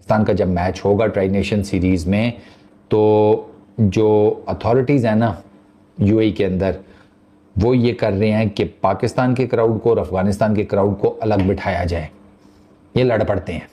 पाकिस्तान का जब मैच होगा ट्राई नेशन सीरीज़ में, तो जो अथॉरिटीज़ हैं ना यूएई के अंदर, वो ये कर रहे हैं कि पाकिस्तान के क्राउड को और अफगानिस्तान के क्राउड को अलग बिठाया जाए। ये लड़ पड़ते हैं।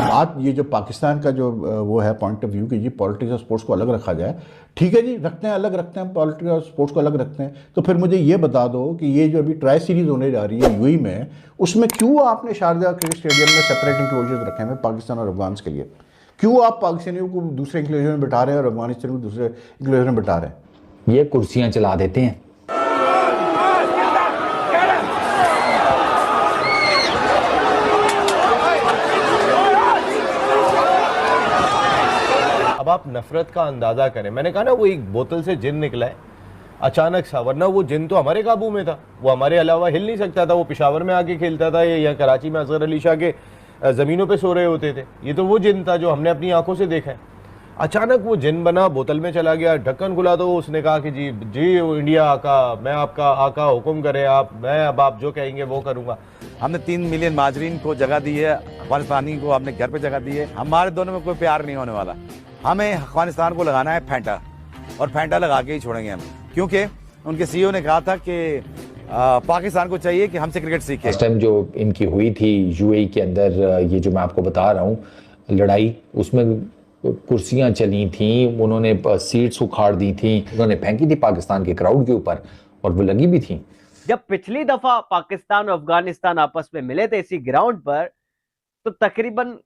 बात ये जो पाकिस्तान का जो वो है पॉइंट ऑफ व्यू कि ये पॉलिटिक्स और स्पोर्ट्स को अलग रखा जाए, ठीक है जी, रखते हैं, अलग रखते हैं, पॉलिटिक्स और स्पोर्ट्स को अलग रखते हैं। तो फिर मुझे ये बता दो कि ये जो अभी ट्राई सीरीज होने जा रही है यूएई में, उसमें क्यों आपने शारजाह क्रिकेट स्टेडियम में सेपरेट इंक्लोजर्स रखे हैं पाकिस्तान और अफगान के लिए? क्यों आप पाकिस्तानियों को दूसरे इंक्लोजर में बिठा रहे हैं और अफगानिस्तान को दूसरे इंक्लोजर में बिठा रहे हैं? ये कुर्सियां चला देते हैं। अब आप नफरत का अंदाजा करें। मैंने कहा ना, वो एक बोतल से जिन निकला है अचानक सा, वरना वो जिन तो हमारे काबू में था, वो हमारे अलावा हिल नहीं सकता था। वो पेशावर में आके खेलता था या कराची में असगर अली शाह के ज़मीनों पे सो रहे होते थे। ये तो वो जिन था जो हमने अपनी आंखों से देखा है। अचानक वो जिन बना, बोतल में चला गया, ढक्कन खुला तो उसने कहा कि जी जी इंडिया आका, मैं आपका आका, हुक्म करें आप, मैं अब आप जो कहेंगे वो करूँगा। हमने 3 मिलियन माजरीन को जगह दी है, अफगानिस्तानी को हमने घर पे जगह दी है। हमारे दोनों में कोई प्यार नहीं होने वाला। हमें अफगानिस्तान को लगाना है फैंटा, और फैंटा लगा के ही छोड़ेंगे हम, क्योंकि उनके सीईओ ने कहा था कि पाकिस्तान को चाहिए कि हमसे क्रिकेट सीखे। इस टाइम जो इनकी हुई थी यूएई के अंदर, ये जो मैं आपको बता रहा हूँ लड़ाई, उसमें कुर्सियां चली थी, उन्होंने सीट्स उखाड़ दी थी, उन्होंने फेंकी थी पाकिस्तान के क्राउड के ऊपर, और वो लगी भी थी। जब पिछली दफा पाकिस्तान और अफगानिस्तान आपस में मिले थे इसी ग्राउंड पर, तो तकरीबन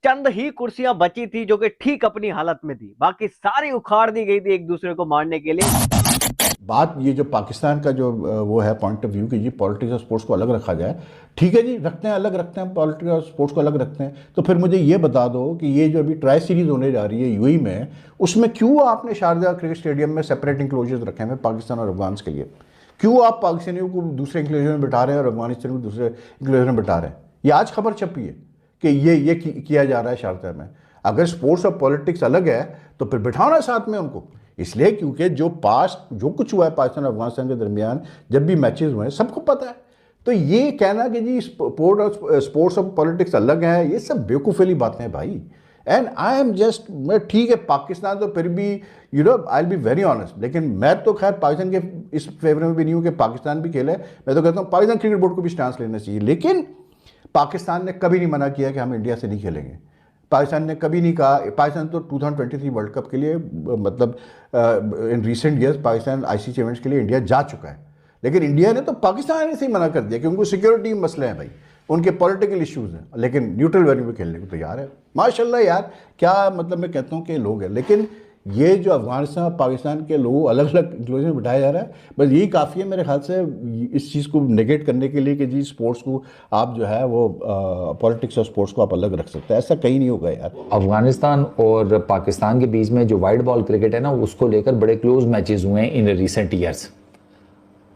चंद ही कुर्सियां बची थी जो कि ठीक अपनी हालत में थी, बाकी सारी उखाड़ दी गई थी एक दूसरे को मारने के लिए। बात ये जो पाकिस्तान का जो वो है पॉइंट ऑफ व्यू कि ये पॉलिटिक्स और स्पोर्ट्स को अलग रखा जाए, ठीक है जी, रखते हैं, अलग रखते हैं, पॉलिटिक्स और स्पोर्ट्स को अलग रखते हैं। तो फिर मुझे ये बता दो कि ये जो अभी ट्राई सीरीज होने जा रही है यूएई में, उसमें क्यों आपने शारजाह क्रिकेट स्टेडियम में सेपरेट इंक्लोजर्स रखे हैं पाकिस्तान और अफगान के लिए? क्यों आप पाकिस्तानियों को दूसरे इंक्लोजर में बिठा रहे हैं और अफगानिस्तान को दूसरे इंक्लोजर में बिठा रहे हैं? ये आज खबर छपी है कि ये किया जा रहा है शारजाह में। अगर स्पोर्ट्स और पॉलिटिक्स अलग है तो फिर बिठाना साथ में उनको, इसलिए क्योंकि जो कुछ हुआ है पाकिस्तान और अफगानिस्तान के दरमियान, जब भी मैचेस हुए हैं, सबको पता है। तो ये कहना कि जी स्पोर्ट्स और पॉलिटिक्स अलग हैं, ये सब बेवकूफ़ी बातें हैं भाई। एंड आई एम जस्ट, मैं ठीक है पाकिस्तान तो फिर भी I will be very honest, लेकिन मैं तो खैर पाकिस्तान के इस फेवर में भी नहीं हूँ कि पाकिस्तान भी खेले। मैं तो कहता हूँ पाकिस्तान क्रिकेट बोर्ड को भी स्टांस लेना चाहिए, लेकिन पाकिस्तान ने कभी नहीं मना किया कि हम इंडिया से नहीं खेलेंगे। पाकिस्तान ने कभी नहीं कहा, पाकिस्तान तो 2023 वर्ल्ड कप के लिए, मतलब in recent years Pakistan ICC events के लिए इंडिया जा चुका है, लेकिन इंडिया ने तो पाकिस्तान से ही मना कर दिया कि उनको सिक्योरिटी मसले हैं भाई, उनके पॉलिटिकल इश्यूज हैं, लेकिन न्यूट्रल वेन्यू में खेलने को तैयार है। माशाल्लाह यार, क्या मतलब मैं कहता हूँ कि लोग हैं। लेकिन ये जो अफगानिस्तान और पाकिस्तान के लोगों अलग अलग इंक्लूजन में बिठाया जा रहा है, बस यही काफ़ी है मेरे ख्याल से इस चीज़ को नेगेट करने के लिए कि जी स्पोर्ट्स को आप जो है वो पॉलिटिक्स और स्पोर्ट्स को आप अलग रख सकते हैं। ऐसा कहीं नहीं होगा यार। अफगानिस्तान और पाकिस्तान के बीच में जो वाइड बॉल क्रिकेट है ना, उसको लेकर बड़े क्लोज मैचेस हुए हैं इन रिसेंट ईयर्स,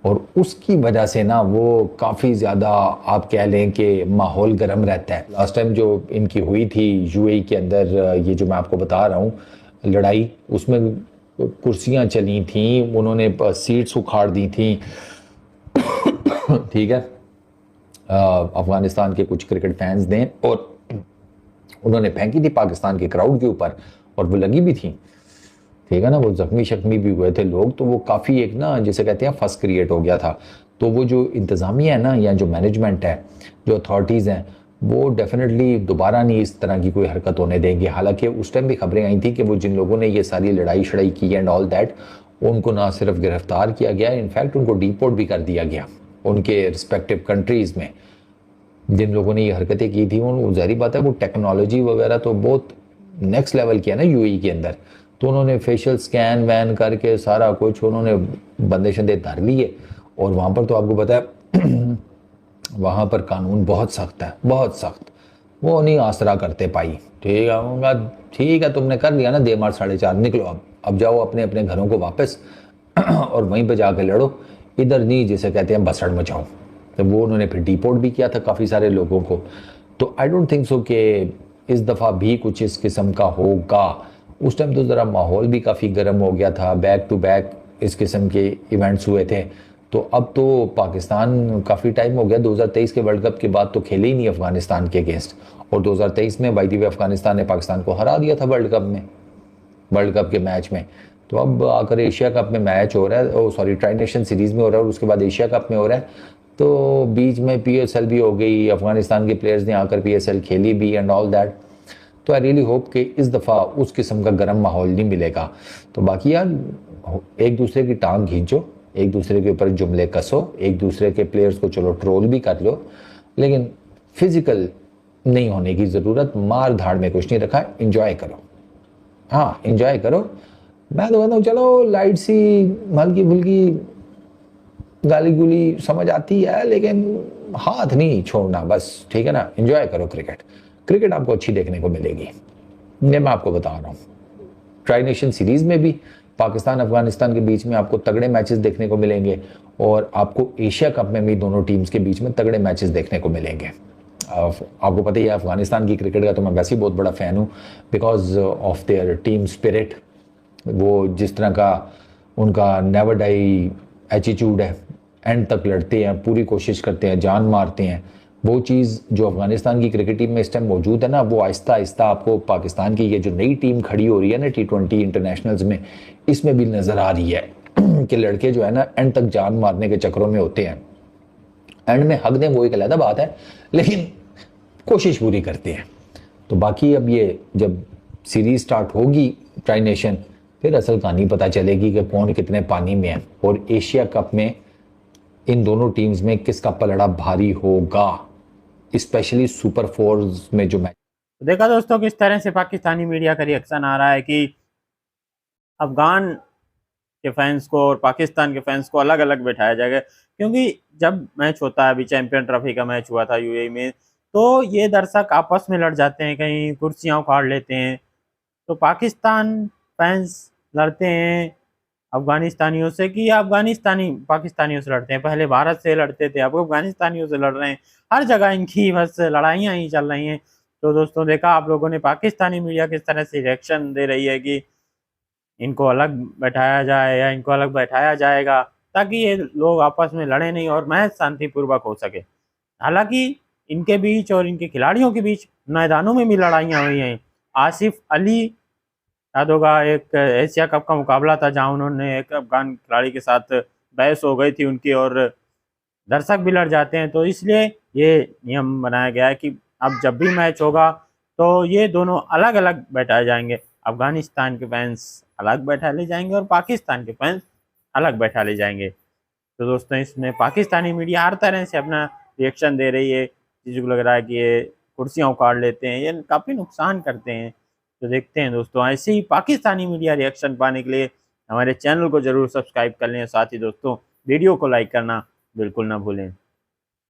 और उसकी वजह से ना वो काफ़ी ज़्यादा आप कह लें कि माहौल गर्म रहता है। लास्ट टाइम जो इनकी हुई थी यूएई के अंदर, ये जो मैं आपको बता रहा हूँ लड़ाई, उसमें कुर्सियां चली थी, उन्होंने सीट्स उखाड़ दी थी, ठीक है, अफगानिस्तान के कुछ क्रिकेट फैंस ने, और उन्होंने फेंकी थी पाकिस्तान के क्राउड के ऊपर, और वो लगी भी थी, ठीक है ना। वो जख्मी शख्मी भी हुए थे लोग, तो वो काफ़ी एक ना जिसे कहते हैं फस क्रिएट हो गया था। तो वो जो इंतज़ामिया है ना, या जो मैनेजमेंट है, जो अथॉरिटीज़ हैं, वो डेफिनेटली दोबारा नहीं इस तरह की कोई हरकत होने देंगे। हालांकि उस टाइम भी खबरें आई थी कि वो जिन लोगों ने ये सारी लड़ाई शड़ाई की एंड ऑल दैट, उनको ना सिर्फ गिरफ्तार किया गया, इनफैक्ट उनको डिपोर्ट भी कर दिया गया उनके रिस्पेक्टिव कंट्रीज़ में। जिन लोगों ने ये हरकतें की थी, वो ज़ाहिर बात है वो टेक्नोलॉजी वगैरह तो बहुत नेक्स्ट लेवल किया ना यूएई के अंदर, तो उन्होंने फेशियल स्कैन वैन करके सारा कुछ उन्होंने बंदे शंदे धर लिए। और वहाँ पर तो आपको पता है वहाँ पर कानून बहुत सख्त है, बहुत सख्त, वो नहीं आसरा करते पाई। ठीक है, उनका ठीक है, तुमने कर लिया ना देमार 4:30, निकलो अब जाओ अपने अपने घरों को वापस और वहीं पे जाके लड़ो, इधर नहीं जिसे कहते हैं बसड़ मचाओ। तो वो उन्होंने फिर डिपोर्ट भी किया था काफ़ी सारे लोगों को। तो आई डोंट थिंक सो कि इस दफ़ा भी कुछ इस किस्म का होगा। उस टाइम तो ज़रा माहौल भी काफ़ी गर्म हो गया था, बैक टू बैक इस किस्म के इवेंट्स हुए थे। तो अब तो पाकिस्तान काफ़ी टाइम हो गया, 2023 के वर्ल्ड कप के बाद तो खेले ही नहीं अफगानिस्तान के अगेंस्ट, और 2023 में बाय द वे अफगानिस्तान ने पाकिस्तान को हरा दिया था वर्ल्ड कप में, वर्ल्ड कप के मैच में। तो अब आकर एशिया कप में मैच हो रहा है, ओ सॉरी ट्राई नेशन सीरीज़ में हो रहा है और उसके बाद एशिया कप में हो रहा है, तो बीच में PSL भी हो गई, अफगानिस्तान के प्लेयर्स ने आकर PSL खेली भी एंड ऑल दैट। तो आई रियली होप कि इस दफ़ा उस किस्म का गर्म माहौल नहीं मिलेगा। तो बाकी यार एक दूसरे की टांग खींचो, एक दूसरे के ऊपर जुमले कसो, एक दूसरे के प्लेयर्स को चलो ट्रोल भी कर लो, लेकिन फिजिकल नहीं होने की ज़रूरत। मार धाड़ में कुछ नहीं रखा है, इंजॉय करो। हाँ इंजॉय करो। मैं तो कहता हूँ चलो लाइट सी हल्की फुल्की गाली गुली समझ आती है, लेकिन हाथ नहीं छोड़ना बस, ठीक है ना। एंजॉय करो क्रिकेट, क्रिकेट आपको अच्छी देखने को मिलेगी, ये मैं आपको बता रहा हूँ। ट्राई नेशन सीरीज़ में भी पाकिस्तान अफगानिस्तान के बीच में आपको तगड़े मैचेस देखने को मिलेंगे, और आपको एशिया कप में भी दोनों टीम्स के बीच में तगड़े मैचेस देखने को मिलेंगे। आपको पता ही है अफगानिस्तान की क्रिकेट का तो मैं वैसे ही बहुत बड़ा फ़ैन हूँ, because of their team spirit. वो जिस तरह का उनका नेवर डाई एटीट्यूड है, एंड तक लड़ते हैं, पूरी कोशिश करते हैं, जान मारते हैं, वो चीज़ जो अफगानिस्तान की क्रिकेट टीम में इस टाइम मौजूद है ना, वो आहिस्ता आहिस्ता आपको पाकिस्तान की ये जो नई टीम खड़ी हो रही है ना T20 इंटरनेशनल्स में, इसमें भी नज़र आ रही है कि लड़के जो है ना एंड तक जान मारने के चक्करों में होते हैं। एंड में हक दें वो एक अलग बात है, लेकिन कोशिश पूरी करते हैं। तो बाकी अब ये जब सीरीज स्टार्ट होगी ट्राई नेशन, फिर असल कहानी पता चलेगी कि कौन कितने पानी में है, और एशिया कप में इन दोनों टीम्स में किसका पलड़ा भारी होगा, स्पेशली सुपर फोर्स में जो मैच। देखा दोस्तों किस तरह से पाकिस्तानी मीडिया का रिएक्शन आ रहा है कि अफगान के फैंस को और पाकिस्तान के फैंस को अलग अलग बैठाया जाएगा, क्योंकि जब मैच होता है, अभी चैंपियन ट्रॉफी का मैच हुआ था UAE में, तो ये दर्शक आपस में लड़ जाते हैं, कहीं कुर्सियां उखाड़ लेते हैं। तो पाकिस्तान फैंस लड़ते हैं अफगानिस्तानियों से कि अफगानिस्तानी पाकिस्तानियों से लड़ते हैं। पहले भारत से लड़ते थे, अब अफगानिस्तानियों से लड़ रहे हैं। हर जगह इनकी बस लड़ाइयाँ ही चल रही हैं। तो दोस्तों देखा आप लोगों ने पाकिस्तानी मीडिया किस तरह से रिएक्शन दे रही है कि इनको अलग बैठाया जाए या इनको अलग बैठाया जाएगा, ताकि ये लोग आपस में लड़े नहीं और मैच शांतिपूर्वक हो सके। हालांकि इनके बीच और इनके खिलाड़ियों के बीच मैदानों में भी लड़ाइयाँ हुई हैं। आसिफ अली याद होगा, एक एशिया कप का मुकाबला था जहां उन्होंने एक अफगान खिलाड़ी के साथ बहस हो गई थी उनकी, और दर्शक भी लड़ जाते हैं। तो इसलिए ये नियम बनाया गया है कि अब जब भी मैच होगा तो ये दोनों अलग अलग बैठाए जाएंगे। अफगानिस्तान के फैंस अलग बैठा ले जाएंगे और पाकिस्तान के फैंस अलग बैठा ले जाएंगे। तो दोस्तों इसमें पाकिस्तानी मीडिया हर तरह से अपना रिएक्शन दे रही है। किसी को लग रहा है कि ये कुर्सियाँ उखाड़ लेते हैं, ये काफ़ी नुकसान करते हैं। तो देखते हैं दोस्तों, ऐसे ही पाकिस्तानी मीडिया रिएक्शन पाने के लिए हमारे चैनल को ज़रूर सब्सक्राइब कर लें, साथ ही दोस्तों वीडियो को लाइक करना बिल्कुल ना भूलें।